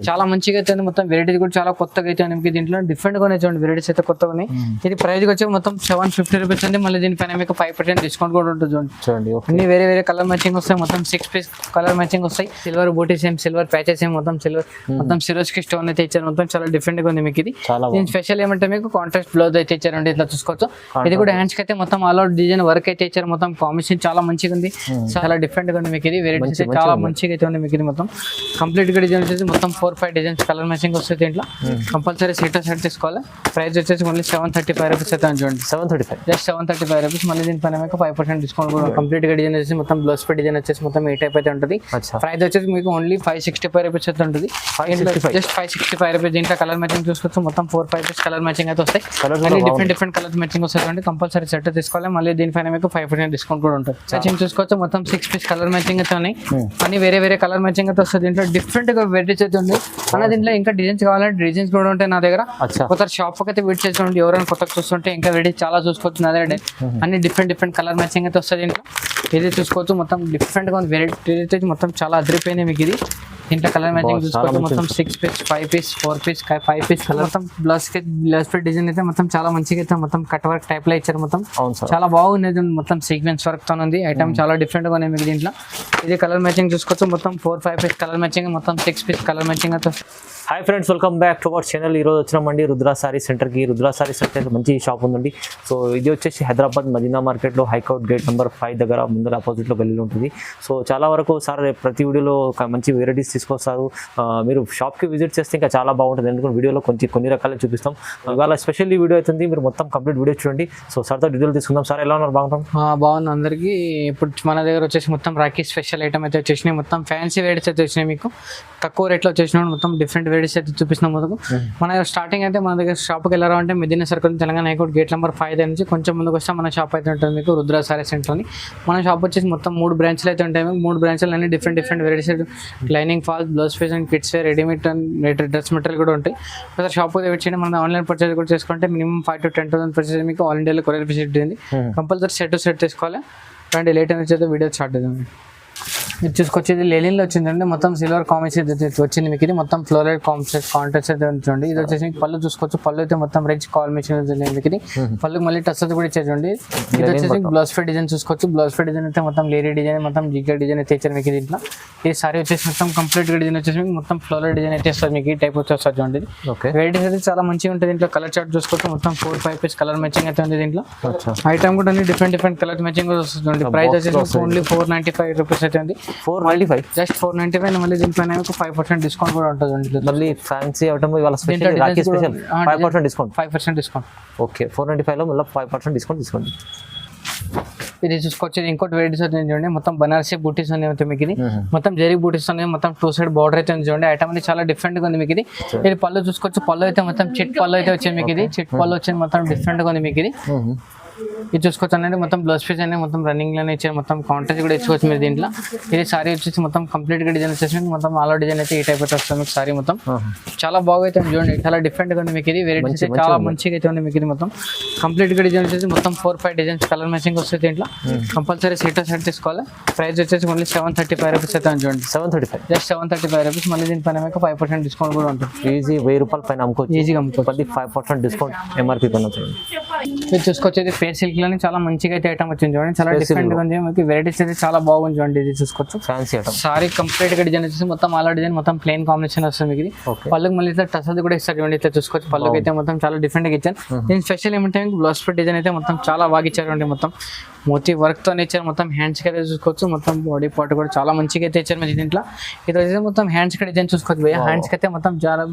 చాలా మంచిగా అయితే ఉంది. మొత్తం వెరైటీస్ కూడా చాలా కొత్తగా అయితే ఉంది. మీకు దీంట్లో డిఫరెంట్ గా చూడండి, వెరైటీస్ అయితే కొత్తగా ఉన్నాయి. ఇది ప్రైస్ వచ్చి మొత్తం 750 రూపీస్ ఉంది. మళ్ళీ దీనిపైన మీకు 5% డిస్కౌంట్ కూడా ఉంటుంది. చూడండి అన్ని వేరే వేరే కలర్ మ్యాచింగ్ వస్తాయి. మొత్తం 6 పీస్ కలర్ మ్యాచింగ్ వస్తాయి. సిల్వర్ బూటీస్ ఏం, సిల్వర్ ప్యాచెస్ ఏం, మొత్తం సిల్వర్ మొత్తం సిరోజ్ కి స్టోన్ అయితే ఇచ్చారు. మొత్తం చాలా డిఫరెంట్ గా ఉంది మీకు ఇది. దీని స్పెషల్ ఏమంటే మీకు కాంట్రాస్ట్ బ్లౌజ్ అయితే ఇచ్చారండి, ఇట్లా చూసుకోవచ్చు. ఇది కూడా హ్యాండ్స్ కి అయితే మొత్తం ఆల్ అవుట్ డిజైన్ వర్క్ అయితే ఇచ్చారు. మొత్తం కాంబినేషన్ చాలా మంచిగా ఉంది, చాలా డిఫరెంట్ గా ఉంది మీకు ఇది. వెరైటీస్ చాలా మంచిగా అయితే ఉంది మీకు ఇది. మొత్తం కంప్లీట్ గా డిజైన్ వచ్చేసి మొత్తం 4-5 డిజైన్స్ కలర్ మ్యాచింగ్ వస్తుంది. దీంట్లో కంపల్సరీ సెట్ తీసుకోవాలి. ప్రైస్ వచ్చేసి మళ్ళీ 735 రూపీస్ అయితే చూడండి. 735 జస్ట్ 735 రూపీస్. మళ్ళీ దీనిపైన మీకు 5% డిస్కౌంట్ కూడా. కంప్లీట్ గా డిజైన్ వచ్చేసి మొత్తం బ్లౌజ్ పే డిజైన్ వచ్చేసి మొత్తం ఈ టైప్ అయితే ఉంటుంది. ప్రైస్ వచ్చేసి మీకు ఓన్లీ 565 రూపీస్ అయితే ఉంటుంది. Just 565 rupees. దీంట్లో కలర్ మ్యాచింగ్ చూసుకోవచ్చు. మొత్తం 4-5 పీస్ కలర్ మ్యాచింగ్ అయితే వస్తాయి. అన్ని డిఫరెంట్ కలర్ మ్యాచింగ్ వస్తుంది. కంపల్సరీ సెట్ తీసుకోవాలి. మళ్ళీ దీనిపైన మీకు 5% డిస్కౌంట్ కూడా ఉంటుంది. మ్యాచింగ్ చూసుకోవచ్చు. మొత్తం 6 పీస్ కలర్ మ్యాచింగ్ అయితే ఉన్నాయి. అన్ని వేరే వేరే కలర్ మ్యాచింగ్ అయితే వస్తుంది. దీంట్లో డిఫరెంట్ గా వెరైటీస్ అయితే ఉంది. అలా దీంట్లో ఇంకా డిజైన్స్ కావాలంటే డిజైన్స్ కూడా ఉంటాయి నా దగ్గర. కొత్త షాప్ అయితే విజిట్ చేసుకోండి. ఎవరైనా కొత్తగా చూస్తుంటే ఇంకా వెరైటీస్ చాలా చూసుకోవచ్చు నా దగ్గర. అన్ని డిఫరెంట్ కలర్ మ్యాచింగ్ అయితే వస్తుంది. దీంట్లో ఇది చూసుకోవచ్చు. మొత్తం డిఫరెంట్ గా ఉంది. వెరైటీ మొత్తం చాలా అదిరిపోయింది మీకు ఇది. దీంట్లో కలర్ మ్యాచింగ్ చూసుకోవచ్చు. మొత్తం 6 piece, 5 piece, 4 piece, 5 piece colour. మొత్తం బ్లౌజ్ ఫిట్ డిజైన్ అయితే మొత్తం చాలా మంచిగా అయితే మొత్తం కట్ వర్క్ టైప్ లో ఇచ్చారు. మొత్తం చాలా బాగుంది. మొత్తం సీక్వెన్స్ వర్క్ తో ఉంది. ఐటమ్ చాలా డిఫరెంట్ గా ఉంది మీకు దీంట్లో. ఇది కలర్ మ్యాచింగ్ చూసుకోవచ్చు. మొత్తం 4-5 పీస్ కలర్ మ్యాచింగ్, మొత్తం 6 పీస్ కలర్ మ్యాచింగ్ అయితే. Hi friends, welcome back to our channel. ఈరోజు వచ్చినామండి రుద్ర సారీ సెంటర్కి. రుద్ర సారీ సెంటర్ మంచి షాప్ ఉందండి. సో ఇది వచ్చేసి హైదరాబాద్ మదీనా మార్కెట్లో హైకోర్ట్ గేట్ నెంబర్ 5 దగ్గర ముందర ఆపోజిట్లో గల్లీలో ఉంటుంది. సో చాలా వరకు సార్ ప్రతి వీడియోలో మంచి వెరైటీస్ తీసుకొస్తారు. మీరు షాప్కి విజిట్ చేస్తే ఇంకా చాలా బాగుంటుంది. ఎందుకంటే వీడియోలో కొన్ని రకాలు చూపిస్తాం. ఇవాళ స్పెషల్లీ వీడియో అవుతుంది, మీరు మొత్తం కంప్లీట్ వీడియో చూడండి. సో సార్తో డీటెయిల్ తీసుకుందాం. సార్ ఎలా ఉన్నారు? బాగుంటాం. బాగుంది అందరికీ. ఇప్పుడు మన దగ్గర వచ్చేసి మొత్తం రాఖీ స్పెషల్ ఐటమ్ అయితే వచ్చేసినాయి. మొత్తం ఫ్యాన్సీ వెరైటీస్ అయితే వచ్చినాయి. మీకు తక్కువ రేట్లో వచ్చేసినాయి. మొత్తం డిఫరెంట్ వెరైటీస్ అయితే చూపిస్తున్నాం. ముందుకు మన స్టార్టింగ్ అయితే మన దగ్గర షాప్కి వెళ్ళారా అంటే Medina circle Telangana high court gate number 5 నుంచి కొంచెం ముందుకు వస్తే మన షాప్ అయితే ఉంటుంది మీకు రుద్ర సారీ సెంటర్ అని. మన షాప్ వచ్చేసి మొత్తం 3 బ్రాంచ్లు అయితే ఉంటాయి. 3 బ్రాంచ్లు అన్ని different varieties, lining, falls, blouse piece and kids wear, readymade and dress material కూడా ఉంటాయి. ఒకసారి షాప్ అయితే వచ్చి మన ఆన్లైన్ పర్చేస్ కూడా చేసుకుంటే మినిమం 5,000 to 10,000 పర్చేస్ మీకు ఆల్ ఇండియాలో కొరియర్ ఫెసిలిటీ ఉంది. కంపల్సరీ సెట్ తీసుకోవాలి. అండ్ లేట్ అని వచ్చేది వీడియో స్టార్ట్ అవుతుంది. మీరు చూసుకొచ్చేది లెలిన్లో వచ్చిందండి. మొత్తం సిల్వర్ కాంబినేషన్ వచ్చింది మీకు ఇది. మొత్తం ఫ్లోరైడ్ కాంట్రాస్ట్ అయితే ఉంచండి. ఇది వచ్చేసి పళ్ళు చూసుకోవచ్చు. పళ్ళు అయితే మొత్తం రిచ్ కాంబినేషన్ మీకు ఇది. పళ్ళుకి మళ్ళీ టచ్ అయితే కూడా ఇచ్చేయండి. ఇది వచ్చేసి బ్లౌజ్ ఫిట్ డిజైన్ చూసుకోవచ్చు. బ్లౌజ్ ఫిట్ డిజైన్ అయితే మొత్తం లేరీ డిజైన్, మొత్తం జిగ్గర్ డిజైన్ అయితే ఇచ్చారు మీకు దీంట్లో. ఈ సారీ వచ్చేసి మొత్తం కంప్లీట్ డిజైన్ వచ్చేసి మీకు మొత్తం ఫ్లోరైడ్ డిజైన్ అయితే వస్తుంది మీకు. ఈ టైప్ వచ్చేస్తుంది చూడండి. వెరైటీస్ అయితే చాలా మంచిగా ఉంటుంది. దీంట్లో కలర్ చార్ట్ చూసుకోవచ్చు. మొత్తం 4-5 పీస్ కలర్ మ్యాచింగ్ అయితే ఉంది దీంట్లో. ఐటమ్ కూడా అన్ని డిఫరెంట్ కలర్ మ్యాచింగ్ కూడా వస్తుంది. ప్రైస్ వచ్చేసి ఓన్లీ 495 రూపీస్ అయితే ఉంది. 495 జస్ట్ 495. మళ్ళీ దీనిపైన 5% డిస్కౌంట్ కూడా ఉంటుంది. మళ్ళీ ఫ్యాన్సీ ఐటమ్ ఇవాళ special Rakhi special 5% discount. 5% discount. Okay, 495 లో మళ్ళీ 5% డిస్కౌంట్ తీసుకోండి. ఇది చూసుకొచ్చేది ఇంకోటి వెరైటీస్ అవుతుంది చూడండి. మొత్తం బనారసీ బూటీస్ ఉన్నాయి మీకు ఇది. మొత్తం జరీ బూటీస్ ఉన్నాయి. మొత్తం 2 సైడ్ బార్డర్ అయితే ఉంది చూడండి. ఐటమ్ అనేది చాలా డిఫరెంట్ గా ఉంది మీకు ఇది. ఇది పళ్ళు చూసుకోవచ్చు. పళ్ళు అయితే మొత్తం చిట్ పళ్ళు అయితే వచ్చింది మీకు ఇది. చిట్ పళ్ళు వచ్చింది. మొత్తం డిఫరెంట్ గా ఉంది మీకు ఇది. ఇది చూసుకోవచ్చు అండి. మొత్తం బ్లౌజ్ పీస్ అనేది మొత్తం రన్నింగ్ లోనే ఇచ్చారు. మొత్తం కాంట్రాస్ట్ కూడా ఇచ్చుకోవచ్చు మీరు దీంట్లో. ఇది సారీ వచ్చేసి మొత్తం కంప్లీట్ గా డిజైన్ వచ్చేసి మొత్తం ఆల్ డిజైన్ అయితే ఈ టైప్ అయితే వస్తుంది మీకు. సారీ మొత్తం చాలా బాగా అయితే చూడండి. చాలా డిఫరెంట్ గా ఉంది మీకు ఇది. వెరైటీస్ చాలా మంచిగా అయితే ఉంది మీకు ఇది. మొత్తం కంప్లీట్ గా డిజైన్ వచ్చేసి మొత్తం 4-5 డిజైన్స్ కలర్ మ్యాచింగ్ వస్తుంది దీంట్లో. కంపల్సరీ సెట్ తీసుకోవాలి. ప్రైస్ వచ్చేసి మళ్ళీ 735 రూపీస్ అయితే చూడండి. 735 జస్ట్ 735 రూపీస్. మళ్ళీ దీనిపైన మీకు 5% డిస్కౌంట్ కూడా ఉంటుంది. ఈజీ 1000 రూపాయల పైన అమ్ముకోవచ్చు. ఈజీగా అమ్ముకోవచ్చు. 5% డిస్కౌంట్ ఎంఆర్పీ పైన చూడండి. మీరు చూసుకొచ్చేది ఫేర్ సిల్క్ లోని చాలా మంచిగా అయితే ఐటమ్ వచ్చింది చూడండి. చాలా డిఫరెంట్ గా ఉంది మీకు. వెరైటీస్ అయితే చాలా బాగుంది చూడండి. ఇది చూసుకోవచ్చు. Fancy item. సారీ కంప్లీట్ గా డిజైన్ వచ్చేసి మొత్తం ఆల్ డిజైన్, మొత్తం ప్లెయిన్ కాంబినేషన్ వస్తుంది మీకు. పళ్ళుకి మళ్ళీ టచ్ అది కూడా ఇస్తారు చూడండి. ఇట్లా చూసుకోవచ్చు. పళ్ళుకి అయితే మొత్తం చాలా డిఫరెంట్ గా ఇచ్చారు. దీని స్పెషల్ ఏమంటే బ్లౌజ్ ఫిట్ డిజైన్ అయితే మొత్తం చాలా బాగా ఇచ్చారు అండి. మొత్తం మోతీ వర్క్ తో ఇచ్చారు. మొత్తం హ్యాండ్స్ కి అయితే చూసుకోవచ్చు. మొత్తం బాడీ పార్ట్ కూడా చాలా మంచిగా అయితే ఇచ్చారు మీకు దీంట్లో. ఇది వచ్చేసి మొత్తం హ్యాండ్స్ కి డిజైన్ చూసుకోవచ్చు. హ్యాండ్స్ కి అయితే మొత్తం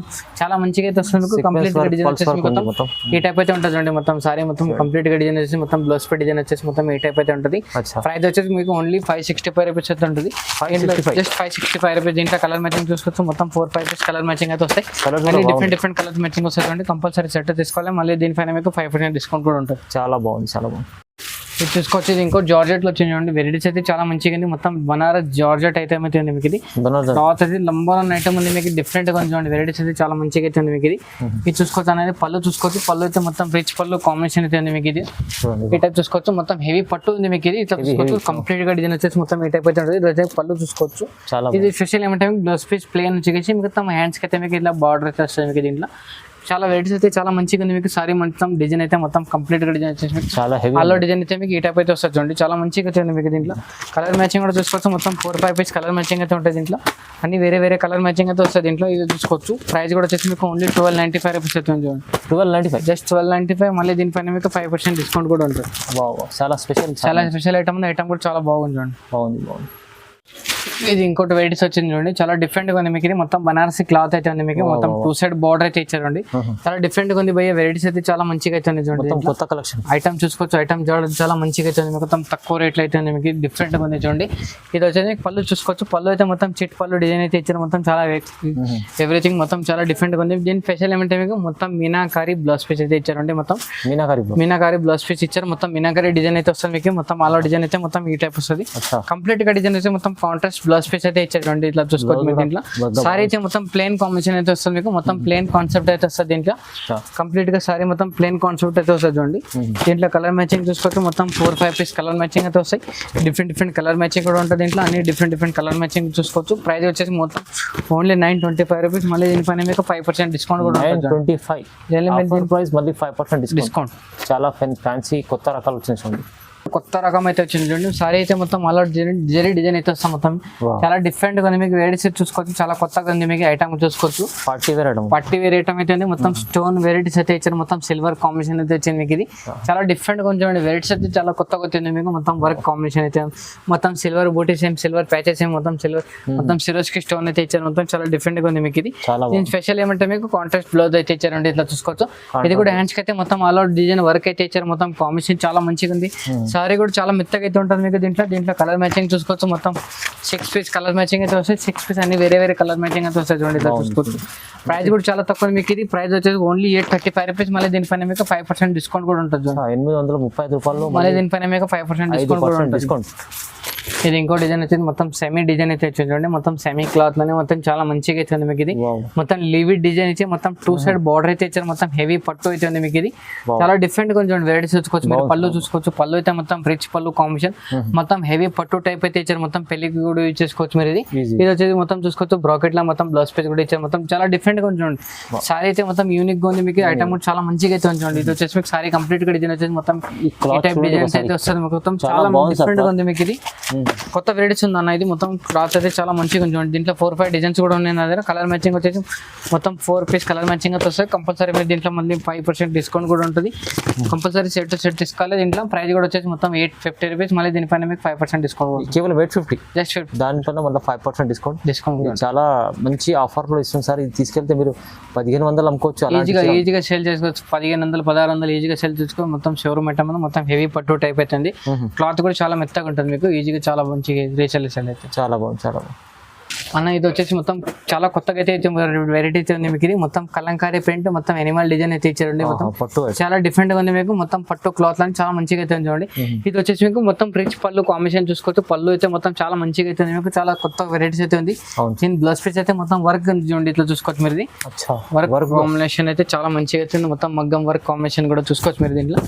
చాలా మంచిగా అయితే వస్తుంది మీకు. కంప్లీట్ గా డిజైన్ వచ్చేసి మొత్తం ఈ టైప్ అయితే ఉంటుంది చూడండి. మొత్తం సారీ మొత్తం కంప్లీట్ గా డిజైన్ వచ్చేసి మొత్తం బ్లౌజ్ ఫిట్ డిజైన్ వచ్చేసి మొత్తం ఈ టైప్ అయితే ఉంటుంది. ప్రైస్ వచ్చేసి మీకు ఓన్లీ 565 రూపీస్ అయితే ఉంటుంది. Just 565 rupees. దీంట్లో కలర్ మ్యాచింగ్ చూసుకోవచ్చు. మొత్తం 4-5 పీస్ కలర్ మ్యాచింగ్ అయితే వస్తాయి. అన్ని డిఫరెంట్ కలర్ మ్యాచింగ్ వస్తుంది. కంపల్సరీ సెట్ తీసుకోవాలి. మళ్ళీ దీనిపైన మీకు 5% డిస్కౌంట్ కూడా ఉంటుంది. చాలా బాగుంది, చాలా బాగుంది. ఇది చూసుకోవచ్చు. ఇది ఇంకో జార్జెట్ లో వచ్చింది చూడండి. వెరైటీస్ అయితే చాలా మంచిగా ఉంది. మొత్తం బనారస్ జార్జెట్ ఐటమ్ అయితే ఉంది మీకు. ఇది క్లాత్ అయితే నంబర్ 1 ఐటమ్ ఉంది మీకు. డిఫరెంట్ గా ఉంది చూడండి. వెరైటీస్ అయితే చాలా మంచిగా అయితే ఉంది మీకు. ఇది చూసుకోవచ్చు అనేది పళ్ళు చూసుకోవచ్చు. పళ్ళు అయితే మొత్తం రిచ్ పళ్ళు కాంబినేషన్ అయితే ఉంది మీకు. ఇది ఈ టైప్ చూసుకోవచ్చు. మొత్తం హెవీ పట్టు ఉంది మీకు. ఇది ఇట్లా చూసుకోవచ్చు. కంప్లీట్ గా డిజైన్ వచ్చేసి మొత్తం ఈ టైప్ అయితే ఉంటుంది. ఇది పళ్ళు చూసుకోవచ్చు. ఇది స్పెషల్ ఏమంటే బ్లౌజ్ పీస్ ప్లేన్ వచ్చేసి మొత్తం హ్యాండ్స్ కి అయితే మీకు ఇలా బార్డర్ అయితే వస్తుంది మీకు. దీంట్లో చాలా వెరైటీస్ అయితే చాలా మంచిగా ఉంది మీకు. సారీ మొత్తం డిజైన్ అయితే మొత్తం కంప్లీట్ గా డిజైన్ వచ్చేసి చాలా హెవీ అల్లో డిజైన్ అయితే మీకు ఈ టైప్ అయితే వస్తుంది చూడండి. చాలా మంచిగా వచ్చింది మీకు. దీంట్లో కలర్ మ్యాచింగ్ కూడా చూసుకోవచ్చు. మొత్తం 4-5 పీస్ కలర్ మ్యాచింగ్ అయితే ఉంటుంది దీంట్లో. అన్ని వేరే వేరే కలర్ మ్యాచింగ్ అయితే వస్తుంది దీంట్లో. ఇది చూసుకోవచ్చు. ప్రైస్ కూడా వచ్చేసి మీకు ఓన్లీ 1295 రూపీస్ అవుతుంది చూడండి. 1295 జస్ట్ 1295. మళ్ళీ దీనిపైన మీకు 5% డిస్కౌంట్ కూడా ఉంటుంది. చాలా స్పెషల్ ఐటమ్ ఉంది. ఐటమ్ కూడా చాలా బాగుంది చూడండి. బాగుంది. ఇది ఇంకోటి వెరైటీస్ వచ్చింది చూడండి. చాలా డిఫరెంట్ గా ఉంది మీకు. ఇది మొత్తం బనారసి క్లాత్ అయితే ఉంది మీకు. మొత్తం 2 సైడ్ బార్డర్ అయితే ఇచ్చారండి. చాలా డిఫరెంట్ గా ఉంది భయ్య. వెరైటీస్ అయితే చాలా మంచిగా అయితే ఉంది చూడండి. కొత్త కలెక్షన్ ఐటమ్ చూసుకోవచ్చు. ఐటమ్ చాలా మంచిగా అయితే ఉంది. మొత్తం తక్కువ రేట్లు అయితే ఉంది మీకు. డిఫరెంట్ గా ఉంది చూడండి. ఇది వచ్చేసి పళ్ళు చూసుకోవచ్చు. పళ్ళు అయితే మొత్తం చిట్ పళ్ళు డిజైన్ అయితే ఇచ్చారు. మొత్తం చాలా ఎవ్రీథింగ్ మొత్తం చాలా డిఫరెంట్ గా ఉంది. దీని స్పెషల్ ఏమంటే మీకు మొత్తం మీనాకారి బ్లౌజ్ పీస్ అయితే ఇచ్చారండి. మొత్తం మీనాకారి బ్లౌజ్ పీస్ ఇచ్చారు. మొత్తం మీనాకారి డిజైన్ అయితే వస్తుంది మీకు. మొత్తం ఆల్ డిజైన్ అయితే మొత్తం ఈ టైప్ వస్తుంది. కంప్లీట్ గా డిజైన్ అయితే మొత్తం కాంట్రాస్ట్ బ్లౌజ్ పీస్ అయితే ఇచ్చారు. ఇట్లా చూసుకోవచ్చు మీరు. దీంట్లో సారీ అయితే మొత్తం ప్లేన్ కాంబినేషన్ అయితే వస్తుంది మీకు. మొత్తం ప్లేన్ కాన్సెప్ట్ అయితే వస్తుంది దీంట్లో. కంప్లీట్ గా సారీ మొత్తం ప్లేన్ కాన్సెప్ట్ అయితే వస్తుంది చూడండి. దీంట్లో కలర్ మ్యాచింగ్ చూసుకోవచ్చు. మొత్తం 4-5 పీస్ కలర్ మ్యాచింగ్ అయితే వస్తాయి. డిఫరెంట్ కలర్ మ్యాచింగ్ కూడా ఉంటుంది దీంట్లో. అన్ని డిఫరెంట్ కలర్ మ్యాచింగ్ చూసుకోవచ్చు. ప్రైస్ వచ్చేసి మొత్తం ఓన్లీ 925 రూపీస్. మళ్ళీ దీనిపైన మీకు 5% డిస్కౌంట్ కూడా ఉంటుంది. 5% డిస్కౌంట్. చాలా ఫ్యాన్సీ కొత్త రకాలు వచ్చినాయి చూడండి. కొత్త రకం అయితే వచ్చింది చూడండి. సారీ అయితే మొత్తం అలా జరీ డిజైన్ అయితే వస్తాం. మొత్తం చాలా డిఫరెంట్ గా ఉంది మీకు. వెరైటీస్ చూసుకోవచ్చు. చాలా కొత్తగా ఉంది మీకు. ఐటమ్ చూసుకోవచ్చు. పార్టీ వేర్ ఐటమ్ అయితే ఉంది. మొత్తం స్టోన్ వెరైటీస్ అయితే ఇచ్చారు. మొత్తం సిల్వర్ కాంబినేషన్ అయితే వచ్చింది మీకు. ఇది చాలా డిఫరెంట్ గా ఉంది చూడండి. వెరైటీస్ అయితే చాలా కొత్తగా వచ్చింది మీకు. మొత్తం వర్క్ కాంబినేషన్ అయితే మొత్తం సిల్వర్ బూటీస్ ఏం సిల్వర్ ప్యాచెస్ ఏం మొత్తం సిల్వర్ మొత్తం సిరోస్ కి స్టోన్ అయితే ఇచ్చారు. మొత్తం చాలా డిఫరెంట్ గా ఉంది మీకు. ఇది దీని స్పెషల్ ఏమంటే మీకు కాంట్రాస్ట్ బ్లౌజ్ అయితే ఇచ్చారండి. ఇట్లా చూసుకోవచ్చు. ఇది కూడా హ్యాండ్స్ కి అయితే మొత్తం ఆల్ అవుట్ డిజైన్ వర్క్ అయితే ఇచ్చారు. మొత్తం కాంబినేషన్ చాలా మంచిగా ఉంది. సారీ కూడా చాలా మెత్తగా అయితే ఉంటుంది మీకు. దీంట్లో కలర్ మ్యాచింగ్ చూసుకోవచ్చు. మొత్తం 6 పీస్ కలర్ మ్యాచింగ్ అయితే వస్తాయి. 6 పీస్ అన్ని వేరే కలర్ మ్యాచింగ్ అయితే వస్తాయి చూడండి. ఇట్లా చూసుకోవచ్చు. ప్రైస్ కూడా చాలా తక్కువ మీకు. ఇది ప్రైస్ వచ్చేసి ఓన్లీ 835 రూపీస్. మళ్ళీ దీనిపైన మీకు 5% డిస్కౌంట్ కూడా ఉంటుంది. 835 రూపాయలు. మళ్ళీ దీనిపైన మీకు 5% డిస్కౌంట్ కూడా ఉంటుంది. ఇది ఇంకో డిజైన్ వచ్చేది. మొత్తం సెమీ డిజైన్ అయితే వచ్చింది చూడండి. మొత్తం సెమీ క్లాత్ లోనే మొత్తం చాలా మంచిగా అయితే ఉంది మీకు. ఇది మొత్తం లివిడ్ డిజైన్ ఇచ్చి మొత్తం 2 సైడ్ బార్డర్ అయితే ఇచ్చారు. మొత్తం హెవీ పట్టు అయితే ఉంది మీకు. ఇది చాలా డిఫరెంట్ గా చూడండి. వెరైటీస్ చూసుకోవచ్చు మీరు. పళ్ళు చూసుకోవచ్చు. పళ్ళు అయితే మొత్తం రిచ్ పళ్ళు కాంబినేషన్. మొత్తం హెవీ పట్టు టైప్ అయితే ఇచ్చారు. మొత్తం పెళ్లికి కూడా యూజ్ చేసుకోవచ్చు మీరు. ఇది వచ్చేసి మొత్తం చూసుకోవచ్చు. బ్రాకెట్ లా మొత్తం బ్లౌజ్ పీస్ కూడా ఇచ్చారు. మొత్తం చాలా డిఫరెంట్ గా ఉంది చూడండి. సారీ అయితే మొత్తం యూనిక్ గా ఉంది మీకు. ఐటమ్ కూడా చాలా మంచిగా అయితే ఉంది చూడండి. ఇది వచ్చేసి మీకు సారీ కంప్లీట్ గా డిజైన్ వచ్చేసి మొత్తం ఈ టైప్ డిజైన్స్ అయితే వస్తుంది. మొత్తం చాలా డిఫరెంట్ గా ఉంది మీకు. ఇది కొత్త వెరైటీస్ ఉంది అన్న. ఇది మొత్తం క్లాత్ అయితే చాలా మంచిగా ఉంది. దీంట్లో 4-5 డిజైన్స్ కూడా ఉన్నాయి నా దగ్గర. కలర్ మ్యాచింగ్ వచ్చేసి మొత్తం 4 పీస్ కలర్ మ్యాచింగ్ అయితే వస్తాయి. కంపల్సరీ మీరు దీంట్లో మళ్ళీ 5% డిస్కౌంట్ కూడా ఉంటుంది. కంపల్సరీ సెట్ తీసుకోవాలి. దీంట్లో ప్రైస్ కూడా వచ్చేసి మొత్తం 850 రూపీస్. మళ్ళీ దీనిపైన మీకు 5% డిస్కౌంట్. కేవలం 850 జస్ట్ 50. దానిపైన మళ్ళీ 5% డిస్కౌంట్. చాలా మంచి ఆఫర్ లో ఇస్తుంది సార్. ఇది తీసుకెళ్తే మీరు 1500 అమ్ముకోవచ్చు. ఈజీగా సేల్ చేసుకోవచ్చు. 1500 1600 ఈజీగా సేల్ చేసుకోవచ్చు. మొత్తం షోరూమ్ ఐటమ్ మొత్తం హెవీ పట్టు టైప్ అవుతుంది. క్లాత్ కూడా చాలా మెత్తగా ఉంటుంది మీకు. ఈజీగా చాలా మంచిగా రీసేల్ అయితే చాలా బాగుంది. అన్న ఇది వచ్చేసి మొత్తం చాలా కొత్తగా అయితే వెరైటీ అయితే ఉంది మీకు. ఇది మొత్తం కలంకారీ ప్రింట్ మొత్తం ఎనిమల్ డిజైన్ అయితే ఇచ్చారండి. మొత్తం చాలా డిఫరెంట్ గా ఉంది మీకు. మొత్తం పట్టు క్లాత్ అని చాలా మంచిగా అయితే చూడండి. ఇది వచ్చేసి మీకు మొత్తం రిచ్ పళ్ళు కాంబినేషన్ చూసుకోవచ్చు. పళ్ళు అయితే మొత్తం చాలా మంచిగా అయితే ఉంది మీకు. చాలా కొత్త వెరైటీస్ అయితే ఉంది. దీని బ్లౌజ్ పీస్ అయితే మొత్తం వర్క్ చూడండి. ఇట్లా చూసుకోవచ్చు మీరు. వర్క్ కాంబినేషన్ అయితే చాలా మంచిగా అయితే ఉంది. మొత్తం మగ్గం వర్క్ కాంబినేషన్ కూడా చూసుకోవచ్చు మీరు. దీంట్లో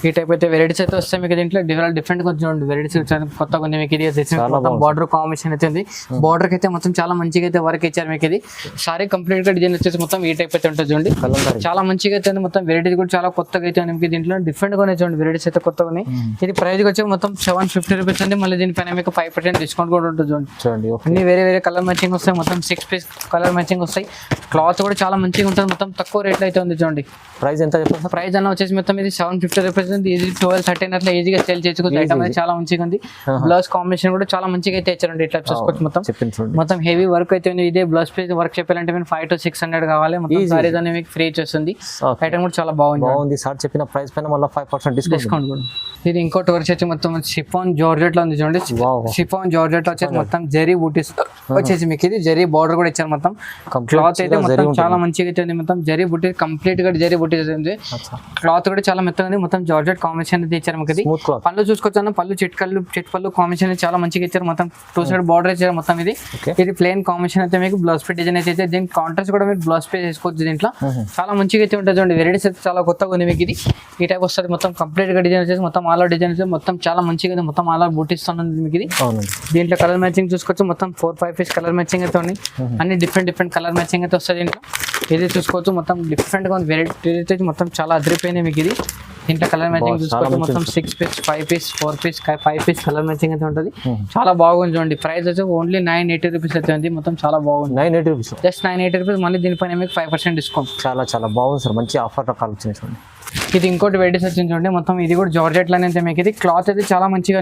ఈ టైప్ అయితే వెరైటీస్ అయితే వస్తాయి మీకు. దీంట్లో డిఫరెంట్ గా చూడండి. వెరైటీస్ కొత్తగా ఉంది మీకు. ఇది మొత్తం బార్డర్ కాంబినేషన్ అయితే ఉంది. బార్డర్ అయితే మొత్తం చాలా మంచిగా అయితే వర్క్ ఇచ్చారు మీకు. ఇది సారీ కంప్లీట్ గా డిజైన్ వచ్చేసి మొత్తం ఈ టైప్ అయితే ఉంటుంది చూడండి. చాలా మంచిగా అయితే ఉంది. మొత్తం వెరైటీస్ కూడా చాలా కొత్తగా అయితే ఉంది. దీంట్లో డిఫరెంట్ గా చూడండి. వెరైటీస్ అయితే కొత్తగా ఉన్నాయి. ఇది ప్రైస్ వచ్చి మొత్తం 750 రూపీస్ అండి. మళ్ళీ దీనిపైన మీకు 5% డిస్కౌంట్ కూడా ఉంటుంది చూడండి. అన్ని వేరే కలర్ మ్యాచింగ్ వస్తాయి. మొత్తం 6 పీస్ కలర్ మ్యాచింగ్ వస్తాయి. క్లాత్ కూడా చాలా మంచిగా ఉంటుంది. మొత్తం తక్కువ రేట్లో అయితే ఉంది చూడండి. ప్రైస్ ఎంత చెప్పండి? ప్రైస్ అన్న వచ్చేసి మొత్తం ఇది 750 రూపీస్. ఈజీ 12-13 అట్లా ఈజీగా సేల్ చేసుకోవచ్చు. ఐటమ్ అయితే చాలా మంచిగా ఉంది. బ్లౌజ్ కాంబినేషన్ కూడా చాలా మంచిగా అయితే ఇచ్చారండి. ఇట్లా చూసుకోవచ్చు. మొత్తం హెవీ వర్క్ అయితే ఉంది. ఇదే బ్లౌజ్ పీస్ వర్క్ చెప్పాలంటే మీరు 500 to 600 కావాలి. మొత్తం సారీస్ అనేవి మీకు ఫ్రీ ఇచ్చేస్తుంది. ఐటమ్ కూడా చాలా బాగుంది. సార్ చెప్పిన ప్రైస్ పైన మళ్ళీ 5% డిస్కౌంట్ కూడా. ఇది ఇంకోటి వర్క్ వచ్చి మొత్తం షిఫాన్ జార్జెట్ లో ఉంది చూడండి. షిఫాన్ జార్జెట్ వచ్చేసి మొత్తం జరీ బూటీస్ వచ్చేసి మీకు. ఇది జరీ బార్డర్ కూడా ఇచ్చారు. మొత్తం క్లాత్ అయితే మొత్తం చాలా మంచిగా అయితే ఉంది. మొత్తం జరీ బుట్టి కంప్లీట్ గా జరీ బుట్టి ఉంది. క్లాత్ కూడా చాలా మెత్తగా ఉంది. మొత్తం జార్జెట్ కాంబినేషన్ అయితే ఇచ్చారు మనకి. పళ్ళు చూసుకోవచ్చు, పళ్ళు చిట్ పళ్ళు కాంబినేషన్ చాలా మంచిగా ఇచ్చారు. మొత్తం 2 సైడ్ బార్డర్ ఇచ్చారు మొత్తం. ఇది ప్లేన్ కాంబినేషన్ అయితే మీకు బ్లౌజ్ పీస్ డిజైన్ అయితే దీని కాంట్రాస్ట్ కూడా మీరు బ్లౌజ్ పీస్ వేసుకోవచ్చు. దీంట్లో చాలా మంచిగా అయితే ఉంటుంది చూడండి. వెరైటీస్ అయితే చాలా కొత్తగా ఉంది మీకు. ఇది ఈ టైప్ వస్తుంది మొత్తం కంప్లీట్ గా డిజైన్ వచ్చేసి మొత్తం ఆల్ ఓవర్ డిజైన్ వచ్చేసి మొత్తం చాలా మంచిగా ఉంది. మొత్తం ఆల్ ఓవర్ బూటిస్తుంది మీకు ఇది. దీంట్లో కలర్ మ్యాచింగ్ చూసుకోవచ్చు. మొత్తం 4-5 పీస్ కలర్ మ్యాచింగ్ అయితే ఉన్నాయి. అన్ని డిఫరెంట్ కలర్ మ్యాచింగ్ అయితే వస్తుంది దీంట్లో. ఇది చూసుకోవచ్చు మొత్తం డిఫరెంట్ గా ఉంది. వెరైటీ అయితే మొత్తం చాలా అదిరిపోయింది మీకు ఇది. దీంట్లో కలర్ మ్యాచింగ్ చూసుకోవచ్చు. మొత్తం 6 piece 5 piece 4 piece 5 piece colour matching అయితే ఉంటుంది. చాలా బాగుంది చూడండి. ప్రైస్ వచ్చి ఓన్లీ 980 రూపీస్ అయితే ఉంది. మొత్తం చాలా బాగుంది. 980 రూపీస్, జస్ట్ 980 రూపీస్. మళ్ళీ దీనిపైన మీకు 5% డిస్కౌంట్. చాలా బాగుంది సార్. మంచి ఆఫర్ రకాలు వచ్చినాయి చూడండి. ఇది ఇంకోటి వెరైటీస్ వచ్చింది చూడండి. మొత్తం ఇది కూడా జార్జెట్ లోనే అయితే మీకు ఇది. క్లాత్ అయితే చాలా మంచిగా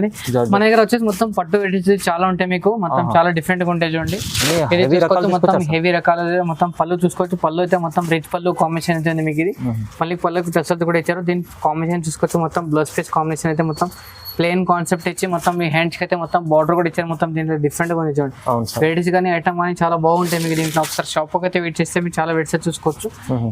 మన దగ్గర వచ్చేసి మొత్తం పట్టు వెరైటీస్ చాలా ఉంటాయి మీకు. మొత్తం చాలా డిఫరెంట్ గా ఉంటాయి చూడండి. ఇది చూసుకోవచ్చు మొత్తం హెవీ రకాల మొత్తం పళ్ళు చూసుకోవచ్చు. పళ్ళు అయితే మొత్తం రిచ్ పళ్ళు కాంబినేషన్ అయితే ఉంది మీకు ఇది. మళ్ళీ పళ్ళకి డ్రెస్సులు కూడా ఇచ్చారు. దీని కాంబినేషన్ చూసుకోవచ్చు. మొత్తం బ్లౌజ్ పీస్ కాంబినేషన్ అయితే మొత్తం ప్లేన్ కాన్సెప్ట్ ఇచ్చి మొత్తం మీ హ్యాండ్స్ కి అయితే మొత్తం బార్డర్ కూడా ఇచ్చారు. మొత్తం దీంట్లో డిఫరెంట్ గా ఉంది చూడండి. వెరైటీస్ కానీ ఐటమ్ కానీ చాలా బాగుంటాయి మీకు. దీంట్లో ఒకసారి షాప్ అయితే వెయిట్ చేస్తే మీకు చాలా వెరైటీస్ చూసుకోవచ్చు.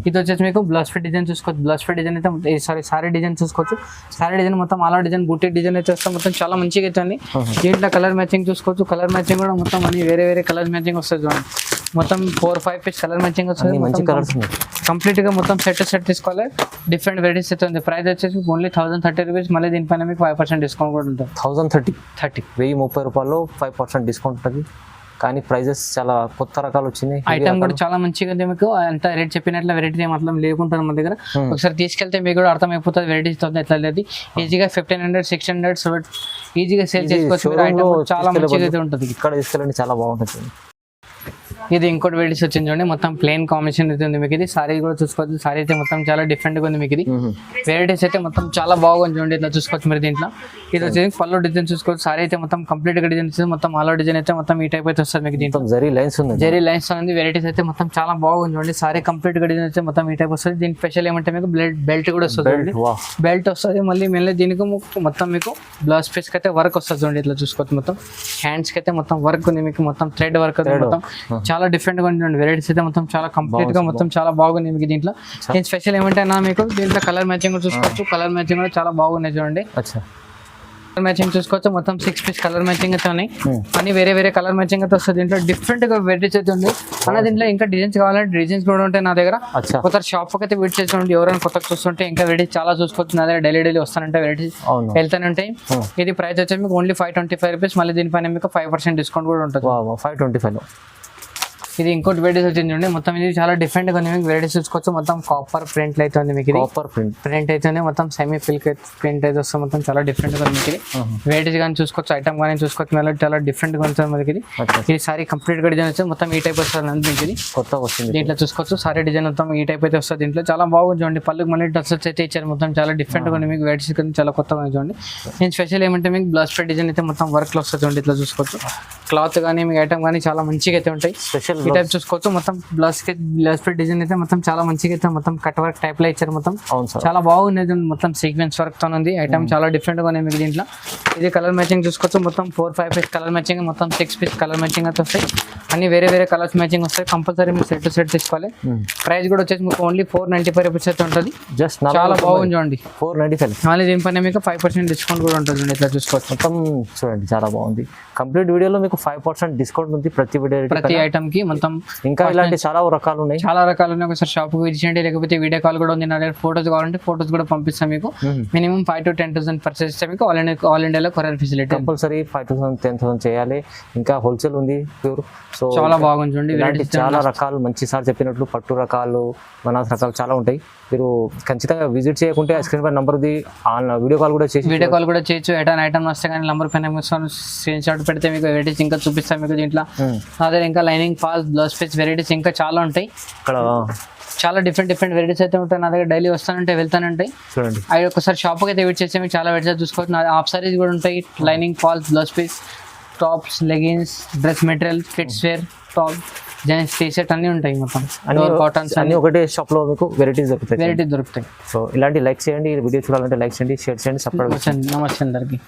ఇది వచ్చేసి మీకు బ్లౌజ్ ఫిట్ డిజైన్ చూసుకోవచ్చు. బ్లౌజ్ ఫిట్ డిజైన్ అయితే సారీ డిజైన్ చూసుకోవచ్చు. సారీ డిజైన్ మొత్తం అలా డిజైన్ బుట్టి డిజైన్ అయితే వస్తే మొత్తం చాలా మంచిగా అయితే ఉంది. దీంట్లో కలర్ మ్యాచింగ్ చూసుకోవచ్చు. కలర్ మ్యాచింగ్ కూడా మొత్తం అన్ని వేరే కలర్ మ్యాచింగ్ వస్తుంది చూడండి. మొత్తం 4-5 పీస్ కలర్ మ్యాచింగ్ వస్తుంది. మంచి కలర్స్ కంప్లీట్ గా మొత్తం సెట్ తీసుకోవాలి. డిఫరెంట్ వెరైటీస్ అయితే ఉంది. ప్రైస్ వచ్చేసి ఓన్లీ 1030 రూపీస్. మళ్ళీ దీనిపైన మీకు 5% డిస్కౌంట్ కూడా ఉంటుంది. 1030 1030 రూపాయలు 5% డిస్కౌంట్ ఉంటుంది. కానీ ప్రైజెస్ చాలా కొత్త రకాలు వచ్చినాయి. ఐటమ్ కూడా చాలా మంచిగా ఉంది మీకు. అంత రేట్ చెప్పినట్లు వెరైటీ మాత్రం లేకుంటుంది మన దగ్గర. ఒకసారి తీసుకెళ్తే మీకు కూడా అర్థమైపోతుంది వెరైటీస్ ఎట్లా లేదు. ఈజీగా 1500 600 ఈజీగా సేల్ చేసుకోవచ్చు. చాలా మంచిగా అయితే ఉంటుంది. ఇక్కడ తీసుకెళ్ళండి, చాలా బాగుంటుంది. ఇది ఇంకోటి వెరైటీస్ వచ్చింది చూడండి. మొత్తం ప్లేన్ కాంబినేషన్ అయితే ఉంది మీకు ఇది. సారీ కూడా చూసుకోవచ్చు. సారీ అయితే మొత్తం చాలా డిఫరెంట్ గా ఉంది మీకు ఇది. వెరైటీస్ అయితే మొత్తం చాలా బాగుంది చూడండి. ఇట్లా చూసుకోవచ్చు మీరు దీంట్లో. ఇది వచ్చేసి పళ్ళు డిజైన్ చూసుకోవచ్చు. సారీ అయితే మొత్తం కంప్లీట్ గా డిజైన్ వస్తుంది. మొత్తం ఆల్ డిజైన్ అయితే మొత్తం ఈ టైప్ అయితే వస్తుంది మీకు. దీంట్లో జరీ లైన్స్ ఉంది. జరీ లైన్స్ ఉంది. వెరైటీస్ అయితే మొత్తం చాలా బాగుంది చూడండి. సారీ కంప్లీట్ గా డిజైన్ అయితే మొత్తం ఈ టైప్ వస్తుంది. దీని స్పెషల్ ఏమంటే మీకు బెల్ట్ కూడా వస్తుంది. బెల్ట్ వస్తుంది. మళ్ళీ దీనికి మొత్తం మీకు బ్లౌజ్ పీస్ కి అయితే వర్క్ వస్తుంది చూడండి. ఇట్లా చూసుకోవచ్చు. మొత్తం హ్యాండ్స్ కి అయితే మొత్తం వర్క్ ఉంది మీకు. మొత్తం థ్రెడ్ వర్క్ మొత్తం చాలా డిఫరెంట్ గా ఉంది. వెరైటీస్ అయితే మొత్తం చాలా కంప్లీట్ గా మొత్తం చాలా బాగుంది మీకు. దీంట్లో దీని స్పెషల్ ఏమంటే మీకు దీంట్లో కలర్ మ్యాచింగ్ కూడా చూసుకోవచ్చు. కలర్ మ్యాచింగ్ కూడా చాలా బాగున్నాయి చూడండి. కలర్ మ్యాచింగ్ చూసుకోవచ్చు. మొత్తం 6 పీస్ కలర్ మ్యాచింగ్ అయితే ఉన్నాయి. అన్ని వేరే కలర్ మ్యాచింగ్ అయితే వస్తుంది. దీంట్లో డిఫరెంట్ గా వెరైటీస్ అయితే ఉంది. అన్న దీంట్లో ఇంకా డిజైన్స్ కావాలంటే డిజైన్స్ కూడా ఉంటాయి నా దగ్గర. కొత్త షాప్ అయితే వెయిట్ చేసి ఎవరైనా కొత్తగా చూస్తుంటే ఇంకా వెరైటీస్ చాలా చూసుకోవచ్చు. నా దగ్గర డైలీ వస్తానంటే వెరైటీస్ వెళ్తానంటాయి. ఇది ప్రైస్ వచ్చి మీకు ఓన్లీ 525 రూపీస్. మళ్ళీ దీనిపైన మీకు 5% డిస్కౌంట్ కూడా ఉంటుంది. 525. ఇది ఇంకోటి వెరైటీస్ వచ్చింది చూడండి. మొత్తం ఇది చాలా డిఫరెంట్ గా ఉంది మీకు. వెరైటీస్ చూసుకోవచ్చు. మొత్తం కాపర్ ప్రింట్ అయితే ఉంది మీకు. కాపర్ ప్రింట్ అయితే మొత్తం సెమీ సిల్క్ ప్రింట్ అయితే వస్తుంది. మొత్తం చాలా డిఫరెంట్ గా ఉంది మీకు. వెరైటీస్ కానీ చూసుకోవచ్చు. ఐటమ్ కానీ చూసుకోవచ్చు. మళ్ళీ చాలా డిఫరెంట్ గా ఉంటుంది మనకి. ఇది సారీ కంప్లీట్ గా డిజైన్ వచ్చి మొత్తం ఈ టైప్ వస్తుంది మీకు. ఇది కొత్త వస్తుంది. దీంట్లో చూసుకోవచ్చు. సారీ డిజైన్ మొత్తం ఈ టైప్ అయితే వస్తుంది. దీంట్లో చాలా బాగుంది చూడండి. పళ్ళుకి మళ్ళీ డ్రెస్సెస్ అయితే ఇచ్చారు. మొత్తం చాలా డిఫరెంట్ గా ఉంది మీకు. వెరైటీస్ కానీ చాలా కొత్తగా ఉంది చూడండి. నేను స్పెషల్ ఏమంటే మీకు బ్లౌజ్ ప్రింట్ డిజైన్ అయితే మొత్తం వర్క్ లో వస్తుంది చూడండి. ఇట్లా చూసుకోవచ్చు. క్లాత్ కానీ మీకు ఐటమ్ కానీ చాలా మంచిగా అయితే ఉంటాయి. స్పెషల్ ఈ టైప్ చూసుకోవచ్చు. మొత్తం బ్లౌజ్ ప్రింట్ డిజైన్ అయితే మొత్తం చాలా మంచిగా అయితే మొత్తం కట్ వర్క్ టైప్ లో ఇచ్చారు. మొత్తం చాలా బాగుంది. మొత్తం సీక్వెన్స్ వర్క్ తో ఉంది. ఐటమ్ చాలా డిఫరెంట్ గా ఉంది మీకు. దీంట్లో ఇది కలర్ మ్యాచింగ్ చూసుకోవచ్చు. మొత్తం 4-5 పీస్ కలర్ మ్యాచింగ్, మొత్తం 6 పీస్ కలర్ మ్యాచింగ్ అయితే వస్తాయి. అన్ని వేరే కలర్స్ మ్యాచింగ్ వస్తాయి. కంపల్సరీ మీరు సెట్ తీసుకోవాలి. ప్రైస్ కూడా వచ్చేసి మీకు ఓన్లీ 495 రూపీస్ అయితే ఉంటుంది. జస్ట్ చాలా బాగుంది చూడండి. 495. మళ్ళీ దీనిపైన మీకు 5% డిస్కౌంట్ కూడా ఉంటుంది. ఇట్లా చూసుకోవచ్చు. మొత్తం చూడండి చాలా బాగుంది. కంప్లీట్ వీడియోలో మీకు 5% డిస్కౌంట్ ఉంది ప్రతి ఐటమ్ కి. మొత్తం ఇంకా ఇలాంటి చాలా రకాలు ఉన్నాయి. ఒకసారి షాప్ కు విజిట్ చేయండి. లేకపోతే వీడియో కాల్ కూడా ఉంది. నా దగ్గర ఫోటోస్ కావాలంటే ఫోటోస్ కూడా పంపిస్తాం మీకు. మినిమం 5,000 to 10,000 పర్చేస్ చేస్తే మీకు ఆల్ ఇండియాలో కొరియర్ ఫెసిలిటీ కంపల్సరీ 5,000 10,000 చేయాలి. ఇంకా హోల్సేల్ ఉంది ప్యూర్. సో చాలా బాగుంది చూడండి. చాలా రకాలు మంచి సార్ చెప్పినట్లు పట్టు రకాలు, బనారస్ రకాలు చాలా ఉంటాయి. మీరు ఖచ్చితంగా విజిట్ చేయకుంటే స్క్రీన్ పై నంబర్ ఉంది. వీడియో కాల్ కూడా చేయొచ్చు. ఐటమ్ వస్తే కానీ నంబర్ పైన స్క్రీన్ షాట్ పెడితే మీకు వెరైటీస్ ఇంకా చూపిస్తాం మీకు. దీంట్లో నా దగ్గర ఇంకా lining falls blouse piece varieties ఇంకా చాలా ఉంటాయి. ఇక్కడ చాలా డిఫరెంట్ వెరైటీస్ అయితే ఉంటాయి. నా దగ్గర డైలీ వెళ్తానంటే చూడండి. అవి ఒకసారి షాప్కి అయితే విజిట్ చేస్తే మీకు చాలా వెరైటీస్ చూసుకోవచ్చు. నా హాఫ్ సారీస్ కూడా ఉంటాయి. Lining falls blouse piece, tops, leggings, dress material, kids wear, top, gents T shirt అన్ని ఉంటాయి. మొత్తం కాటన్స్ అన్ని ఒకటే షాప్ లో మీకు వెరైటీస్ దొరుకుతాయి. దొరుకుతాయి. సో ఇలాంటి లైక్ చేయండి. వీడియో చూడాలంటే లైక్ చేయండి, షేర్ చేయండి, సబ్స్క్రైబ్ చేయండి. నమస్తే అందరికి.